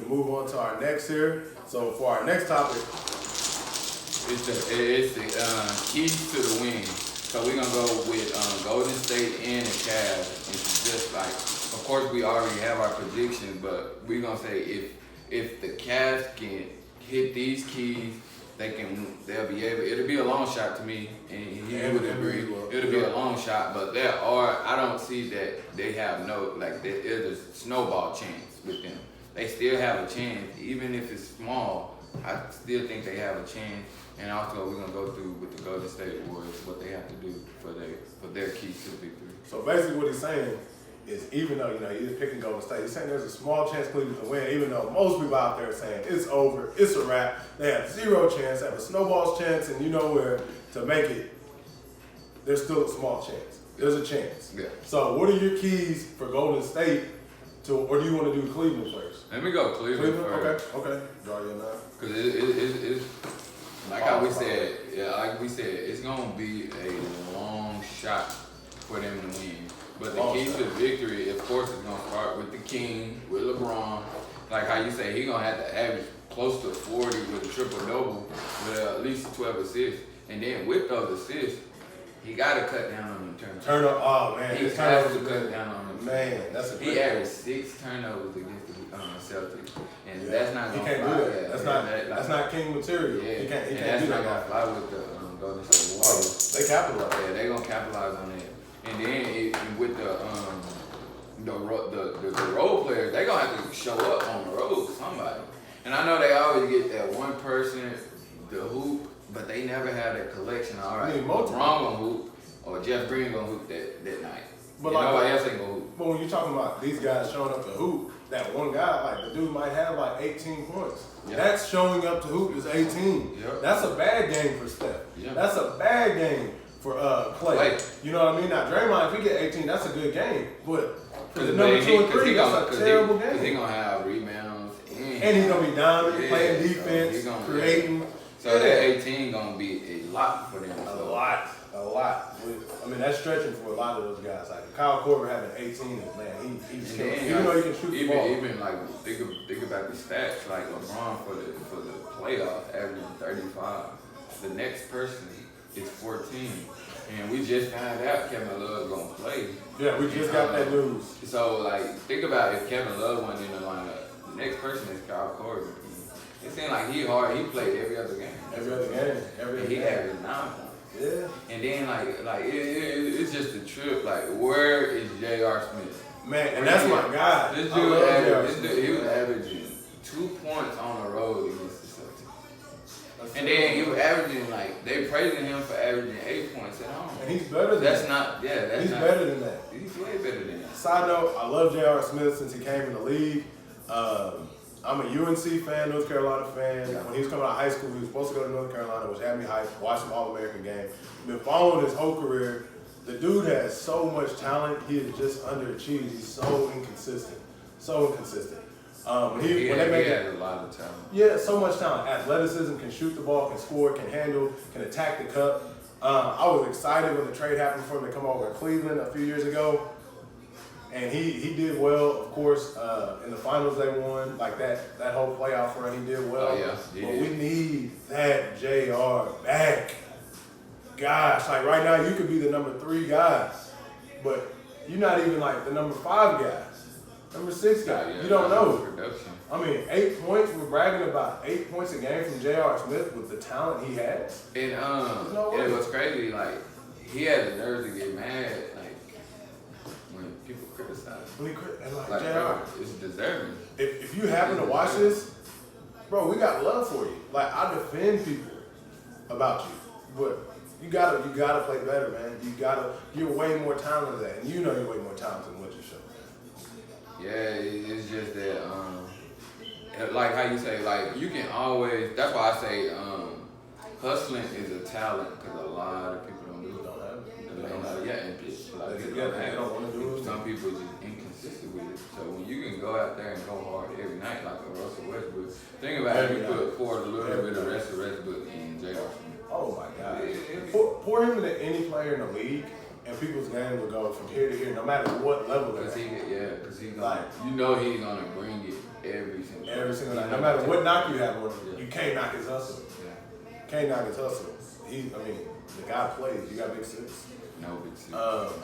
move on to our next here. So for our next topic, it's the keys to the win. So we're gonna go with Golden State and the Cavs. It's just like, of course, we already have our predictions, but we're gonna say if the Cavs can hit these keys, they'll be able. It'll be a long shot to me, and he would agree. It'll be a long shot, but I don't see that they have there's a snowball chance with them. They still have a chance, even if it's small. I still think they have a chance. And also, we're gonna go through with the Golden State Warriors what they have to do for their keys to the victory. So basically, what he's saying is, even though he's picking Golden State, he's saying there's a small chance Cleveland can win. Even though most people out there are saying it's over, it's a wrap. They have zero chance, they have a snowball's chance, and you know where to make it. There's still a small chance. There's a chance. Yeah. So, what are your keys for Golden State? Or do you want to do Cleveland first? Let me go Cleveland first. Okay. Draw your nine. Because it's like we said, it's gonna be a long shot for them to win. But the key to victory, of course, is gonna start with the King, with LeBron. Like how you say, he's gonna have to average close to 40 with a triple double, with at least 12 assists. And then with those assists, he gotta cut down on the turnovers. Oh man, he has to cut down on them. Man, that's a great he averaged 6 turnovers against the Celtics, and that's not gonna fly. He can't do that. That's not King material. Yeah, he can't do that. That's not gonna fly with the Golden State Warriors. They capitalize. Yeah, they gonna capitalize on that. And then with the role players, they gonna have to show up on the road for somebody. And I know they always get that one person, the hoop, but they never have that collection. All right, LeBron gonna hoop, or Jeff Green gonna hoop that night. But nobody else ain't gonna hoop. But when you're talking about these guys showing up to hoop, that one guy, like the dude might have like 18 points. Yep. That's showing up to hoop is 18. Yep. That's a bad game for Steph. Yep. That's a bad game for Clay. You know what I mean? Now Draymond, if he get 18, that's a good game. But for the number 2 and 3, that's a terrible game. Because he's gonna have rebounds and he's gonna be dominant, playing defense, creating. So that 18 gonna be a lot for them. A lot. I mean, that's stretching for a lot of those guys. Like Kyle Korver having 18, man, he's killing. Even though he can shoot the ball. Even like think about the stats. Like LeBron for the playoffs averaging 35. The next person is 14, and we just found out Kevin Love gonna play. Yeah, we just got that news. So like, think about if Kevin Love wasn't in the lineup. The next person is Kyle Korver. It seemed like he played every other game. He averaged 9 points. Yeah. And then it's just a trip. Like, where is J.R. Smith? Man, and that's my guy. This dude, he was averaging 2 points on the road against the Celtics. And then he was averaging they praising him for averaging 8 points at home. And he's better than that. He's better than that. He's way better than that. Side note, I love J.R. Smith since he came in the league. I'm a UNC fan, North Carolina fan. When he was coming out of high school, he was supposed to go to North Carolina, which had me hyped, watched some All-American game. Been following his whole career. The dude has so much talent. He is just underachieved. He's so inconsistent. He has a lot of talent. Yeah, so much talent. Athleticism, can shoot the ball, can score, can handle, can attack the cup. I was excited when the trade happened for him to come over to Cleveland a few years ago. And he did well, of course, in the finals they won, like that whole playoff run, he did well. Oh, yeah. But we need that JR back. Gosh, like right now you could be the number 3 guy, but you're not even like the number 5 guy, number 6 guy. You don't know. Production. I mean, 8 points, we're bragging about 8 points a game from J.R. Smith with the talent he has. And it was crazy, he had the nerve to get mad, when people criticize. And J.R. It's deserving. If you happen to watch this, bro, we got love for you. I defend people about you, but you gotta play better, man. You're way more talented than that, and you know you're way more talented than what you show. Yeah, it's just that, like how you say, you can always. That's why I say, hustling is a talent because a lot of people don't do it. They don't want to do it. Some people are just inconsistent with it. So when you can go out there and go hard every night like a Russell Westbrook, think about it, you put forward a little bit of rest of Westbrook and J.R. Smith. Oh my God. Pour him into any player in the league, and people's game will go from here to here, no matter what level they're at. Because he's gonna, he's gonna bring it every single night. No matter what knock you have on him, Yeah. you can't knock his hustle. Yeah. Can't knock his hustle. The guy plays. You got big six. No big six.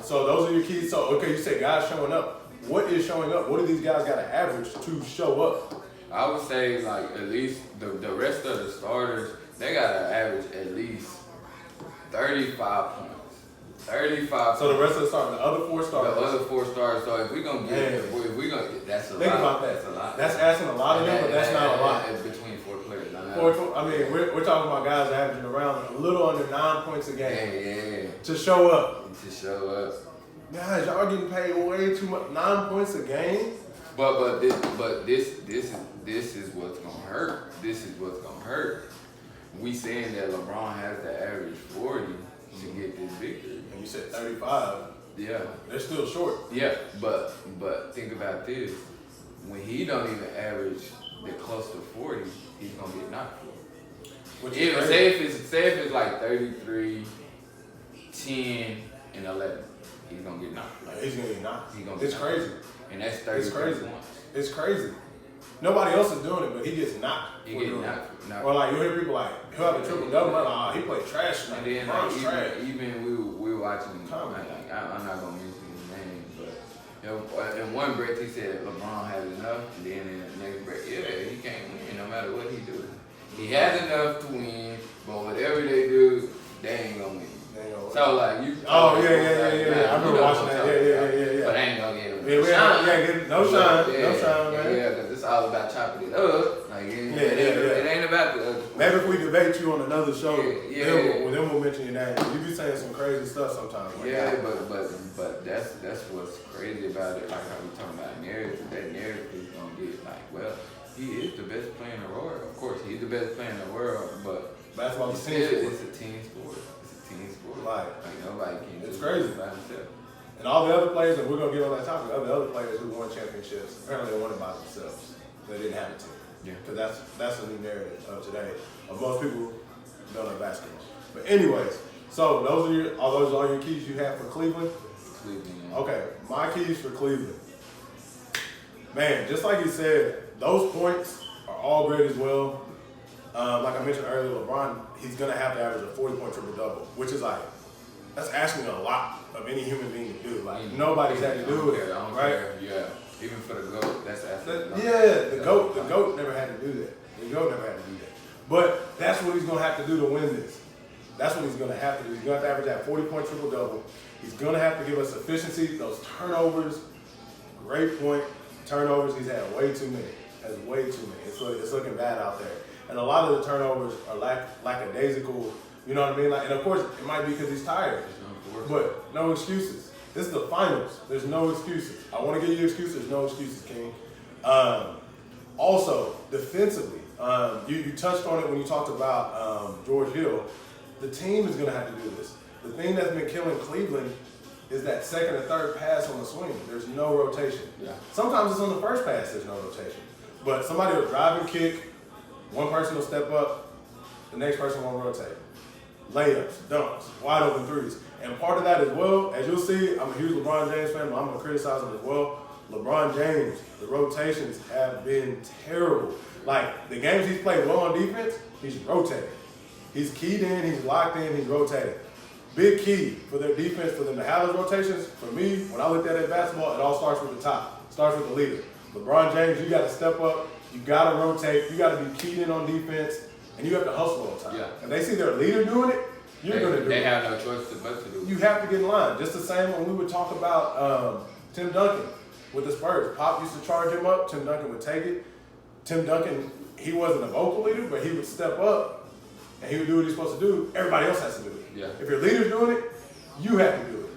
So those are your keys. So okay, you say guys showing up. What is showing up? What do these guys got to average to show up? I would say like at least the rest of the starters, they gotta average at least 35 points. 35. So the rest of the starters, the other four starters. The other four stars. So if we gonna get, if we gonna get, that's a Think lot. about that. That's a lot. That's asking a lot of them, but that's not a lot. Between 4 players. I mean, we're talking about guys averaging around a little under 9 points a game. Yeah. To show up. To show up. Guys, y'all getting paid way too much. 9 points a game. But this is what's gonna hurt. This is what's gonna hurt. We saying that LeBron has to average 40 to get this victory. And you said 35. Yeah. They're still short. Yeah, but think about this. When he don't even average the close to 40, he's gonna get knocked for. Say if it's like 33, 10, and 11, he's gonna get knocked for. He's gonna get knocked. It's crazy. And that's 30 crazy. points. It's crazy. Nobody else is doing it, but he gets knocked. He gets knocked. Or like you hear people like he'll have a triple double, like he played trash tonight. And then like, even we were watching. I'm not gonna mention his name, but in one breath he said LeBron has enough, and then in the next breath, he can't win no matter what he do. He has enough to win, but whatever they do, they ain't gonna win. So like you. Oh yeah. I remember watching that. Yeah. But they ain't gonna get him. No shine, man. Yeah, because it's all about chopping it up. Like it ain't about the. Maybe if we debate you on another show, then we'll mention your name. You be saying some crazy stuff sometimes. Like but that's what's crazy about it. Like how we talking about narrative. That narrative is gonna get like, well, he is the best player in the world. Of course, he's the best player in the world, but basketball is a team sport. It's a team sport. Like nobody can. It's crazy. By himself. And all the other players, and we're gonna get on that topic. The other players who won championships, apparently they won it by themselves. They didn't have a team. Yeah. Because that's a new narrative of today. Of most people don't know basketball. But anyways, so those are all your keys you have for Cleveland. Yeah. Okay, my keys for Cleveland. Man, just like you said, those points are all great as well. Like I mentioned earlier, LeBron, he's going to have to average a 40-point triple-double, which is like, that's asking a lot of any human being to do. Like, nobody's had to do it, right? Yeah, even for the GOAT, that's asking. The GOAT never had to do that. The GOAT never had to do that. But that's what he's going to have to do to win this. That's what he's going to have to do. He's going to have to average that 40-point triple-double. He's going to have to give us efficiency. Those turnovers, great point. Turnovers, he's had way too many. Has way too many. It's looking bad out there. And a lot of the turnovers are lackadaisical, you know what I mean? Like, and of course, it might be because he's tired, but no excuses. This is the finals. There's no excuses. I want to give you excuses. There's no excuses, King. Also, defensively, you touched on it when you talked about George Hill. The team is going to have to do this. The thing that's been killing Cleveland is that second or third pass on the swing. There's no rotation. Yeah. Sometimes it's on the first pass, there's no rotation. But somebody will drive and kick. One person will step up, the next person won't rotate. Layups, dunks, wide open threes. And part of that as well, as you'll see, I'm a huge LeBron James fan, but I'm going to criticize him as well. LeBron James, the rotations have been terrible. Like, the games he's played well on defense, he's rotating. He's keyed in, he's locked in, he's rotating. Big key for their defense, for them to have those rotations. For me, when I looked at it basketball, it all starts with the top. It starts with the leader. LeBron James, you got to step up. You got to rotate. You got to be keyed in on defense, and you have to hustle all the time. Yeah. If they see their leader doing it, you're going to do it. They have no choice but to do it. You have to get in line. Just the same when we would talk about Tim Duncan with the Spurs. Pop used to charge him up. Tim Duncan would take it. Tim Duncan, he wasn't a vocal leader, but he would step up, and he would do what he's supposed to do. Everybody else has to do it. Yeah. If your leader's doing it, you have to do it.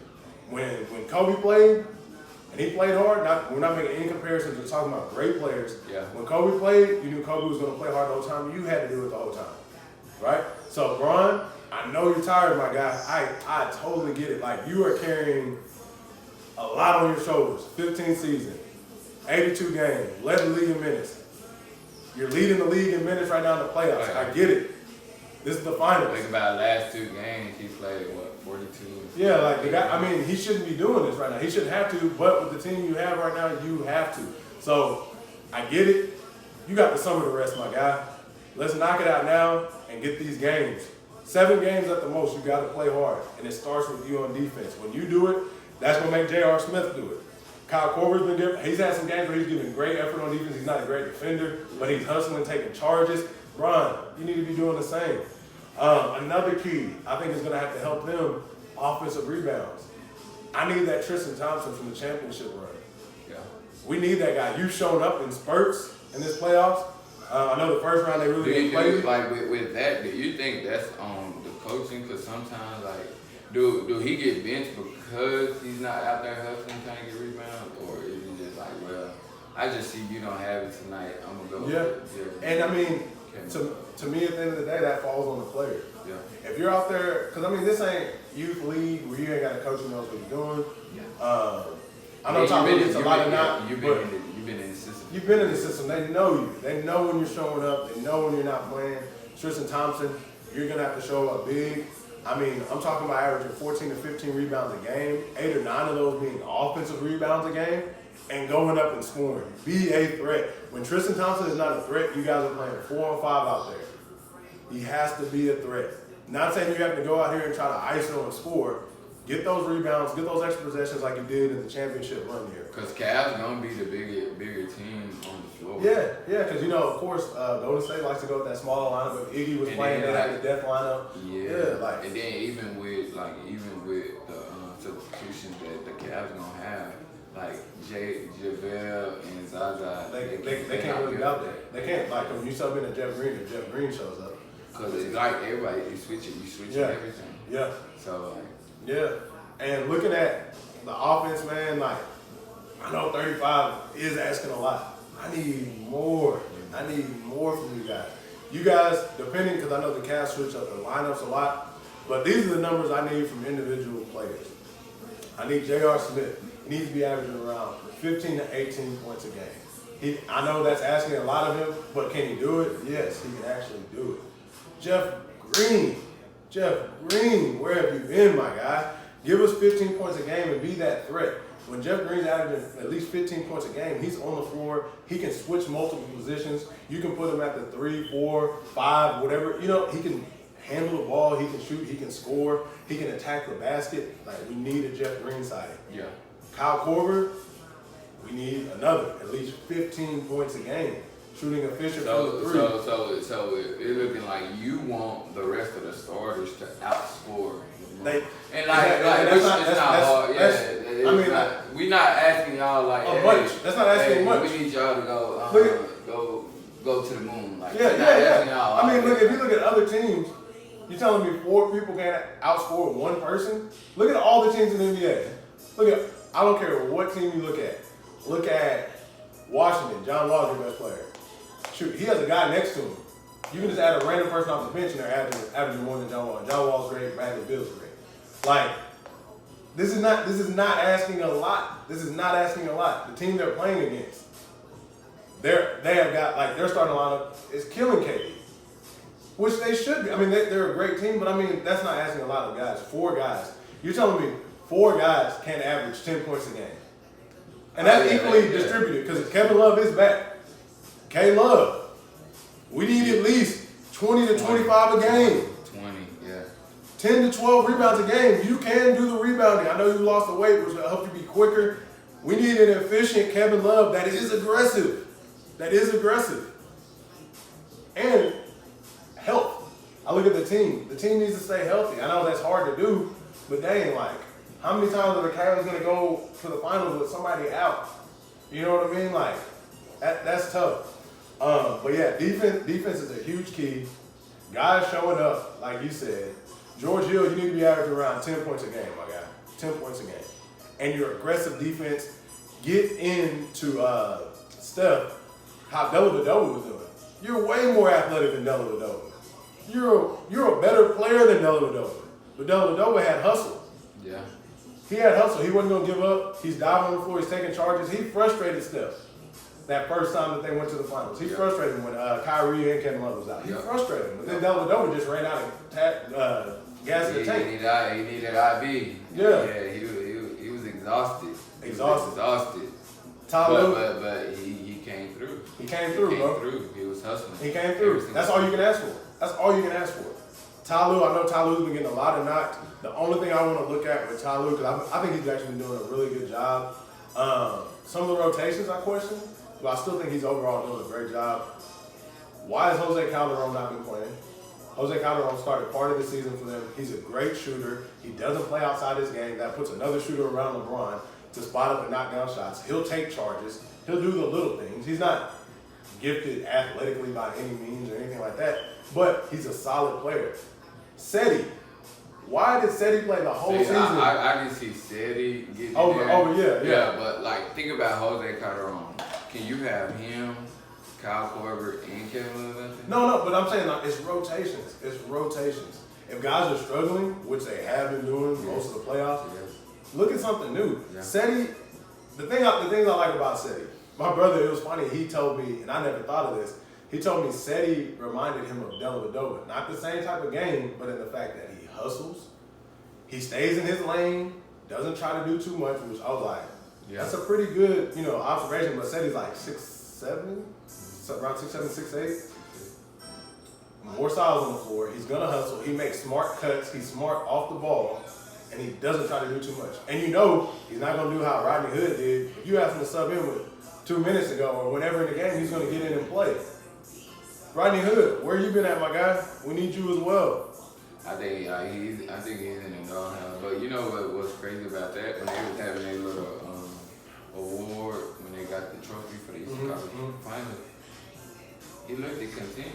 When Kobe played, and he played hard, we're not making any comparisons, we're talking about great players. Yeah. When Kobe played, you knew Kobe was going to play hard the whole time. You had to do it the whole time, right? So, Bron, I know you're tired, my guy. I totally get it. Like, you are carrying a lot on your shoulders. 15 season, 82 games, led the league in minutes. You're leading the league in minutes right now in the playoffs. I get it. This is the finals. Think about last 2 games, he played, 42? Yeah, like the guy, I mean, he shouldn't be doing this right now. He shouldn't have to, but with the team you have right now, you have to. So, I get it. You got the summer to rest, my guy. Let's knock it out now and get these games. 7 games at the most, you got to play hard. And it starts with you on defense. When you do it, that's going to make J.R. Smith do it. Kyle Korver's been different. He's had some games where he's giving great effort on defense. He's not a great defender, but he's hustling, taking charges. Bron, you need to be doing the same. Another key, I think, is going to have to help them, offensive rebounds. I need that Tristan Thompson from the championship run. Yeah. We need that guy. You've shown up in spurts in this playoffs. I know the first round they really didn't play. Like with that, do you think that's on the coaching? Because sometimes, like, do he get benched because he's not out there hustling trying to get rebounds, or is he just like, well, I just see you don't have it tonight, I'm gonna go. Yeah. And I mean, to me at the end of the day, that falls on the player. Yeah. If you're out there, because I mean, this ain't youth league where you ain't got a coach who knows what he's doing. Yeah. I know Tom Williams a lot of not. You've been in the system. You've been in the system. They know you. They know when you're showing up. They know when you're not playing. Tristan Thompson, you're gonna have to show up big. I mean, I'm talking about averaging 14 to 15 rebounds a game, 8 or 9 of those being offensive rebounds a game, and going up and scoring. Be a threat. When Tristan Thompson is not a threat, you guys are playing 4-on-5 out there. He has to be a threat. Not saying you have to go out here and try to ISO and score. Get those rebounds, get those extra possessions like you did in the championship run here. Because Cavs gonna be the bigger team on the floor. Yeah, because of course, Golden State likes to go with that smaller lineup. If Iggy was playing, they had the death lineup. Yeah, and then even with the substitutions that the Cavs gonna have, like JaVale and Zaza, they can't really be out there. They can't, like, when you sub in a Jeff Green, if Jeff Green shows up. Because it's like everybody, you switching everything. Yeah. So, like. Yeah. And looking at the offense, man, like, I know 35 is asking a lot. I need more. I need more from you guys. You guys, depending, because I know the Cavs switch up the lineups a lot, but these are the numbers I need from individual players. I need J.R. Smith. He needs to be averaging around 15 to 18 points a game. I know that's asking a lot of him, but can he do it? Yes, he can actually do it. Jeff Green, where have you been, my guy? Give us 15 points a game and be that threat. When Jeff Green's averaging at least 15 points a game, he's on the floor. He can switch multiple positions. You can put him at the 3, 4, 5, whatever. He can handle the ball. He can shoot. He can score. He can attack the basket. Like, we need a Jeff Green side. Yeah. Kyle Korver, we need another, at least 15 points a game. Shooting efficient from the 3. So it's looking like you want the rest of the starters to outscore. That's not hard. We're not asking y'all like much. That's not asking much. We need y'all to go to the moon. Like, yeah. I mean, look, if you look at other teams, you're telling me 4 people can't outscore 1 person? Look at all the teams in the NBA. I don't care what team you look at. Look at Washington. John Wall's your best player. Shoot, he has a guy next to him. You can just add a random person off the bench and they're averaging more than John Wall. John Wall's great, Bradley Beal's great. Like, this is not asking a lot. This is not asking a lot. The team they're playing against, they have got, like, their starting lineup is killing KD, which they should be. I mean, they're a great team, but I mean, that's not asking a lot of guys. 4 guys. You're telling me 4 guys can't average 10 points a game. And that's equally distributed because Kevin Love is back. K-Love, we need at least 20 to 25 a game. 20, yeah. 10 to 12 rebounds a game. You can do the rebounding. I know you lost the weight, which will help you be quicker. We need an efficient Kevin Love that is aggressive. And health. I look at the team. The team needs to stay healthy. I know that's hard to do, but dang, like, how many times are the Cavs going to go to the finals with somebody out? You know what I mean? Like, that's tough. But yeah, defense is a huge key. Guys showing up, like you said. George Hill, you need to be averaging around 10 points a game, my guy. 10 points a game. And your aggressive defense, get into Steph, how Dellavedova was doing. You're way more athletic than Dellavedova. You're a better player than Dellavedova. But Dellavedova had hustle. Yeah. He had hustle. He wasn't going to give up. He's diving on the floor. He's taking charges. He frustrated Steph. That first time that they went to the finals. He frustrated him when Kyrie and Kevin Love was out. He frustrated him. But then Dellavedova just ran out of gas in the tank. He needed IV. Yeah, he was exhausted. Exhausted. But he came through. He came through, bro. He was hustling. He came through. That's all you can ask for. That's all you can ask for. Ty Lue, I know Ty Lue's been getting a lot of knocks. The only thing I want to look at with Ty Lue, because I think he's actually been doing a really good job. Some of the rotations I question, but I still think he's overall doing a great job. Why has Jose Calderon not been playing? Jose Calderon started part of the season for them. He's a great shooter. He doesn't play outside his game. That puts another shooter around LeBron to spot up and knock down shots. He'll take charges. He'll do the little things. He's not gifted athletically by any means or anything like that, but he's a solid player. Seti. Why did Seti play the whole season? I can see Seti getting Yeah. But like, think about Jose Calderon. Can you have him, Kyle Korver, and Kevin Love? No, but I'm saying like, it's rotations. It's rotations. If guys are struggling, which they have been doing most of the playoffs, look at something new. Yeah. Seti, the things I like about Seti, my brother, it was funny, he told me, and I never thought of this, he told me Seti reminded him of Dellavedova. Not the same type of game, but in the fact that he hustles, he stays in his lane, doesn't try to do too much, which I was like, that's a pretty good, observation, but Seti's like 6'7", around 6'7", 6'8". More styles on the floor. He's gonna hustle. He makes smart cuts. He's smart off the ball, and he doesn't try to do too much. And he's not gonna do how Rodney Hood did. If you ask him to sub in with 2 minutes ago or whenever in the game, he's gonna get in and play. Rodney Hood, where you been at, my guy? We need you as well. I think he's in the doghouse. But you know what's crazy about that? When they was having their little award, when they got the trophy for the Eastern Conference Finals, he looked at content.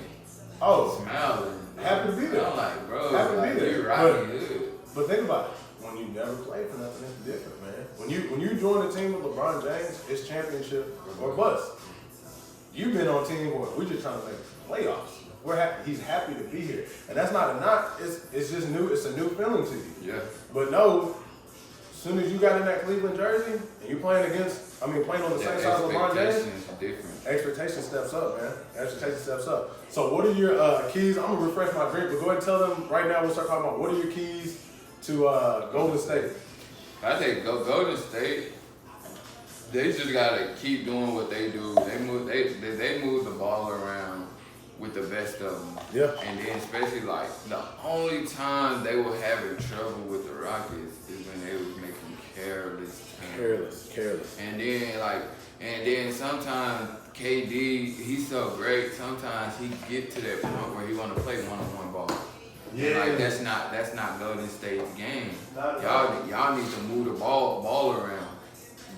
Smiling. Happy to be there. I'm like, bro, happy to be there. You're Rodney Hood. But think about it. When you never play for nothing, it's different, man. When you join a team with LeBron James, it's championship or bust. You've been on a team where we're just trying to make playoffs. We're happy. He's happy to be here, and that's not a knock. It's just new. It's a new feeling to you. Yeah. But no, as soon as you got in that Cleveland jersey and you playing on the same side of LeBron James, expectation steps up, man. Expectation steps up. So what are your keys? I'm gonna refresh my drink, but go ahead and tell them right now. We'll start talking about what are your keys to Golden State. I think Golden State. They just gotta keep doing what they do. They move the ball around with the best of them. Yeah. And then especially like the only time they were having trouble with the Rockets is when they was making careless. And then sometimes KD, he's so great. Sometimes he get to that point where he want to play one-on-one ball. Yeah. Like that's not Golden State's game. Y'all need to move the ball around.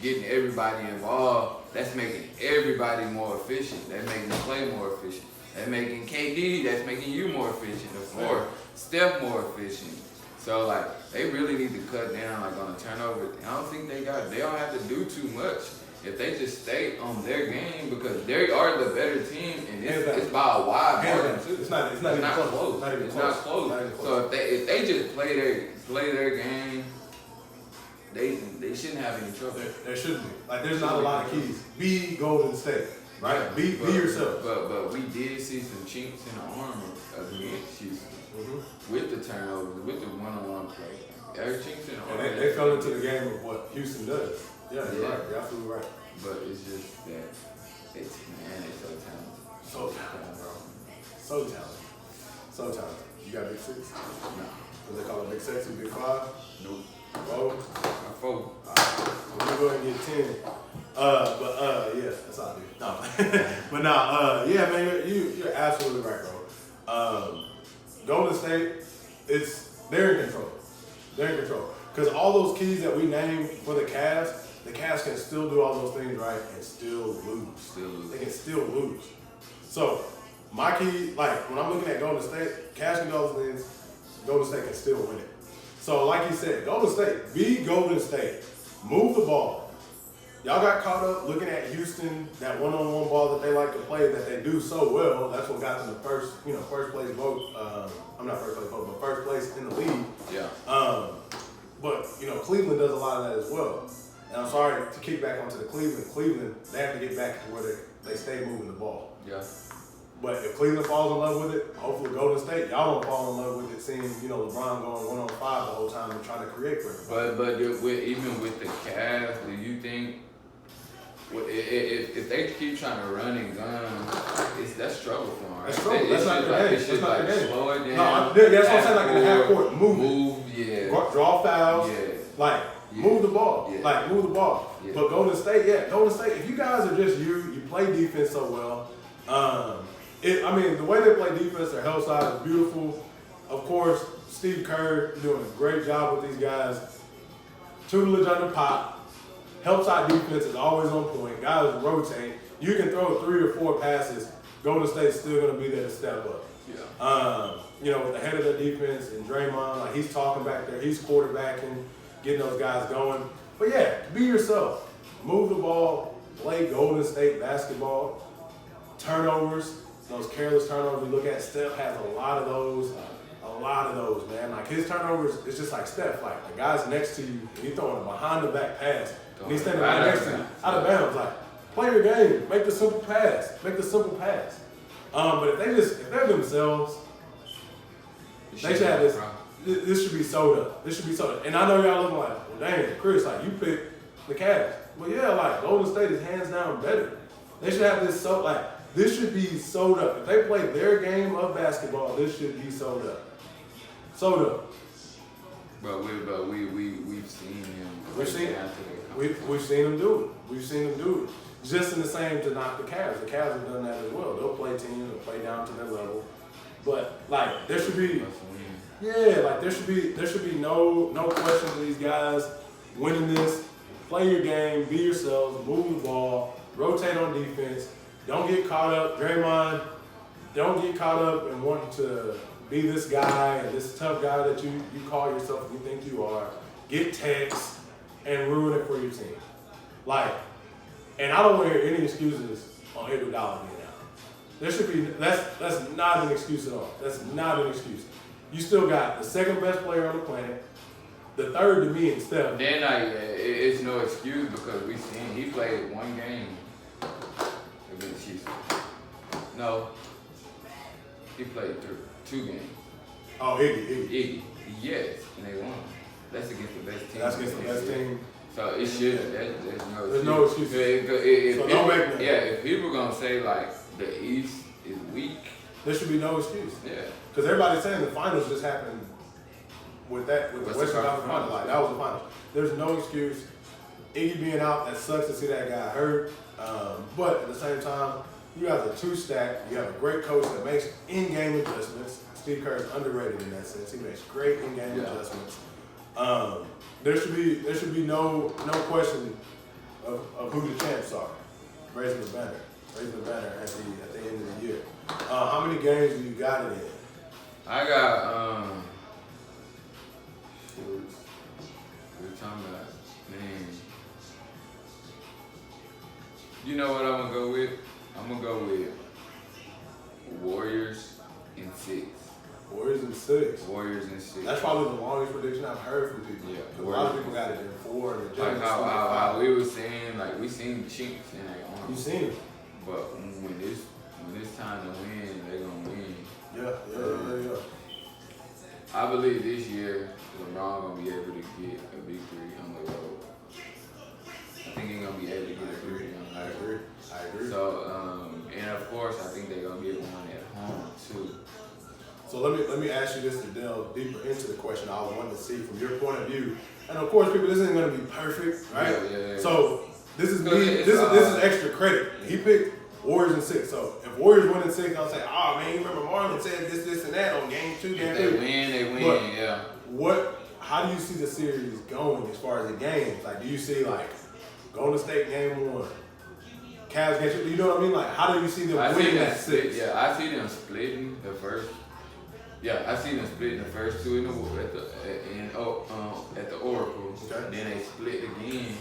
Getting everybody involved, that's making everybody more efficient. That's making the play more efficient. That's making KD, that's making you more efficient. Or Steph more efficient. So like they really need to cut down like on the turnover. I don't think they don't have to do too much if they just stay on their game because they are the better team and it's by a wide margin too. It's not close. It's not close. So if they just play their game. They shouldn't have any trouble. There shouldn't be. Like there's not a lot of keys. Be Golden State, right? Yeah, be yourself. But we did see some chinks in the armor against Houston with the turnovers, with the one-on-one play. There are chinks in the armor. And they fell into the game of what Houston does. Yeah, you're right. You're absolutely right. But it's just that they're so talented. So talented, bro. So talented. You got Big Six? No. What they call it, Big Sexy, Big Five? Nope. 4? Alright. I'm gonna go ahead and get 10. Yeah, that's all I do. No. But yeah, man, you're absolutely right, bro. Golden State, they're in control. Because all those keys that we named for the Cavs can still do all those things right and still lose. They can still lose. So my key, like when I'm looking at Golden State, Cavs can do all those things. Golden State can still win it. So like you said, Golden State, be Golden State. Move the ball. Y'all got caught up looking at Houston, that one-on-one ball that they like to play, that they do so well. That's what got them the first place vote. I'm not first place vote, but first place in the league. Yeah. But Cleveland does a lot of that as well. And I'm sorry to kick back onto the Cleveland, they have to get back to where they stay moving the ball. Yeah. But if Cleveland falls in love with it, hopefully Golden State, y'all don't fall in love with it, seeing LeBron going 1-on-5 the whole time and trying to create for everybody. But even with the Cavs, do you think if they keep trying to run and gun, that's struggle for them. Right? That's struggle. That's not their game. That's not their game. Slow it down. No, that's what I'm saying. Like in the half court, move, yeah. Draw fouls. Yeah. Like move the ball. Yeah. Like move the ball. Yeah. But Golden State, if you guys are just you play defense so well. The way they play defense, their help side is beautiful. Of course, Steve Kerr doing a great job with these guys. Tutelage under Pop. Help side defense is always on point. Guys rotate. You can throw 3 or 4 passes. Golden State's still going to be there to step up. Yeah. With the head of the defense and Draymond, like he's talking back there, he's quarterbacking, getting those guys going. But yeah, be yourself. Move the ball. Play Golden State basketball. Turnovers, those careless turnovers we look at. Steph has a lot of those, man. Like his turnovers, it's just like Steph. Like the guy's next to you, and he's throwing a behind the back pass, and he's standing right next to you, out of bounds. Like play your game, make the simple pass, But if they're themselves, they should have this. This should be sold up. And I know y'all looking like, well, dang, Chris, like you picked the Cavs. Well, yeah, like Golden State is hands down better. They should have this this should be sold up. If they play their game of basketball, this should be sold up. But we've seen him. We've seen him do it. Just in the same to knock the Cavs. The Cavs have done that as well. They'll play teams and play down to their level. But like there should be no question to these guys winning this. Play your game, be yourselves, move the ball, rotate on defense. Don't get caught up, Draymond. Don't get caught up in wanting to be this guy and this tough guy that you call yourself and you think you are. Get texts and ruin it for your team. And I don't want to hear any excuses on Iguodala being out. That's not an excuse at all. That's not an excuse. You still got the second best player on the planet, the third to me and Steph. Then it's no excuse because we seen he played one game against Chiefs. No, he played 2 games. Oh, Iggy. Yes, and they won. That's against the best team. That's against the best team. So it should. There's no excuse. If people gonna say like the East is weak, there should be no excuse. Yeah. Because everybody's saying the finals just happened with the Western Conference Finals. Like that was the finals. There's no excuse. Iggy being out, that sucks to see that guy hurt. But at the same time, you guys are 2-stacked. You have a great coach that makes in-game adjustments. Steve Kerr is underrated in that sense. He makes great in-game adjustments. There should be no question of who the champs are. Raising the banner at the end of the year. How many games do you got it in? I got we're talking about, man. You know what I'm gonna go with? I'm gonna go with Warriors in 6. Warriors in 6. That's probably the longest prediction I've heard from people. Yeah. A lot of people got it in 4. And like how we were saying, like we seen chinks in their armor. You seen it. But when it's time to win, they're gonna win. Yeah. I believe this year LeBron gonna be able to get a victory on the road. I think he's gonna be able to get a victory on the road. I agree. So and of course I think they're gonna get one at home too. So let me ask you this to delve deeper into the question I wanted to see from your point of view. And of course, people, this isn't gonna be perfect, right? Yeah. So this is me. This is extra credit. He picked Warriors in 6. So if Warriors win in 6, I'll say, oh man, you remember Marlon said this, and that on game 2, game 3. If they win, yeah. How do you see the series going as far as the games? Like, do you see like Golden State game 1, Cavs game 2? You know what I mean? Like, how do you see them winning that 6? Yeah, I see them splitting the first. Yeah, I see them splitting the first 2 at the Oracle. Okay. Then they split again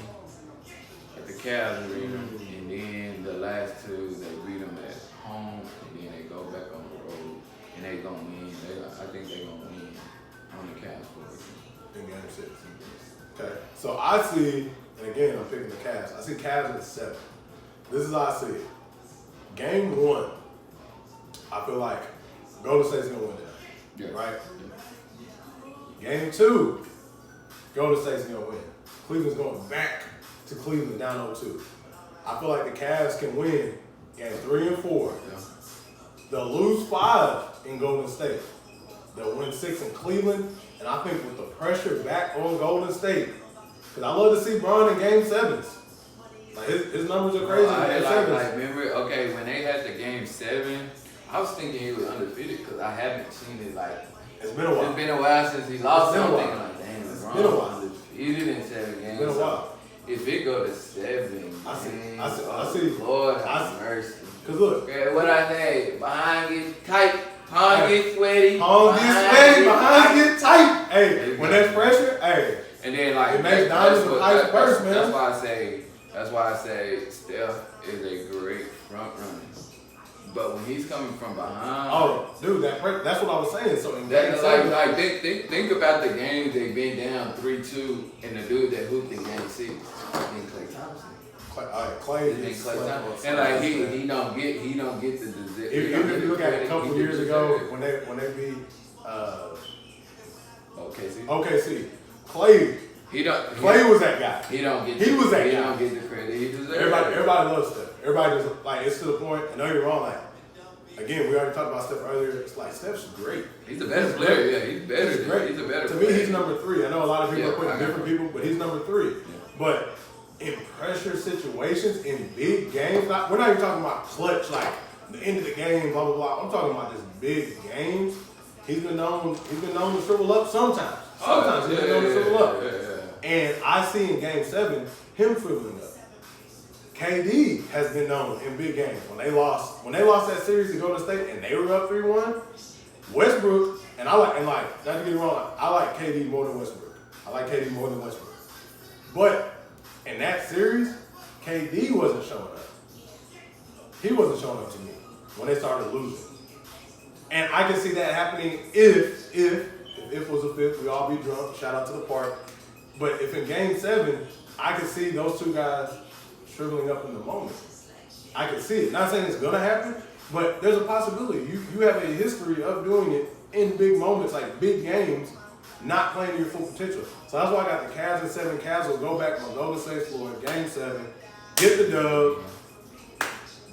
at the Cavs arena, and then the last 2 they beat them at home, and then they go back on the road, and they gonna win. I think they gonna win on the Cavs for in game 6. Okay, so I see, and again I'm picking the Cavs. I see Cavs at 7. This is how I see it. Game 1, I feel like Golden State's gonna win it. Yeah. Right? Game 2, Golden State's gonna win. Cleveland's going back to Cleveland down 0-2. I feel like the Cavs can win in 3 and 4. Yeah. They'll lose 5 in Golden State. They'll win 6 in Cleveland. And I think with the pressure back on Golden State, because I love to see Bron in Game 7s. Like his numbers are crazy in Game 7s. Remember, okay, when they had the Game 7, I was thinking he was undefeated because I haven't seen it like. It's been a while. It's been a while since he lost It's been a something. while. Like, damn, It's LeBron been a while. undefeated in 7 games. It's been a while. If it go to 7, I see. Lord have mercy. Because look. Okay, what I say? Behind gets tight. Palm gets sweaty. Palm gets sweaty. Behind get tight. Hey, when there's pressure, hey. And then like it makes diamonds and pipes first, man. That's why I say Steph is a great front runner. But when he's coming from behind, oh, dude, that's what I was saying. So in Game 7, like think about the games they've been down 3-2, and the dude that hooped in Game 6, Klay Thompson. Clay and like he don't get the if you look at it a couple years ago when they beat OKC, Clay was that guy. He don't get the credit he deserves. Everybody loves Steph. Everybody just like it's to the point. And don't get me wrong, like again, we already talked about Steph earlier. It's like Steph's great. He's the best player. Yeah, he's better. He's great. He's a better to player. me, he's number 3. I know a lot of people are putting different people, but he's number 3. Yeah. But in pressure situations, in big games, we're not even talking about clutch, like the end of the game, blah blah blah. I'm talking about just big games. He's been known to shrivel up sometimes. Sometimes he's been known to shrivel up. And I see in Game 7 him shriveling up. KD has been known in big games when they lost that series to Golden State and they were up 3-1. Westbrook and not to get it wrong, I like KD more than Westbrook. But in that series, KD wasn't showing up. He wasn't showing up to me when they started losing. And I can see that happening if was a fifth, we all be drunk, shout out to the park. But if in Game 7, I could see those two guys shriveling up in the moment. I can see it. Not saying it's gonna happen, but there's a possibility. You have a history of doing it in big moments, like big games, not playing to your full potential. So that's why I got the Cavs in 7. Cavs will go back on Golden State floor, Game 7, get the dub.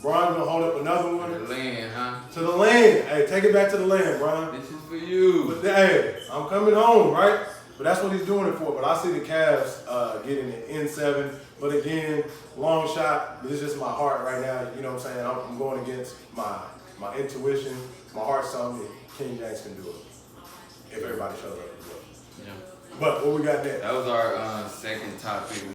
Bron gonna hold up another one. To the land, huh? To the land. Hey, take it back to the land, Bron. This is for you. But hey, I'm coming home, right? But that's what he's doing it for. But I see the Cavs getting it in 7. But again, long shot. This is just my heart right now. You know what I'm saying? I'm going against my intuition. My heart's telling me King James can do it if everybody shows up. Yeah. But what we got next? That was our second topic.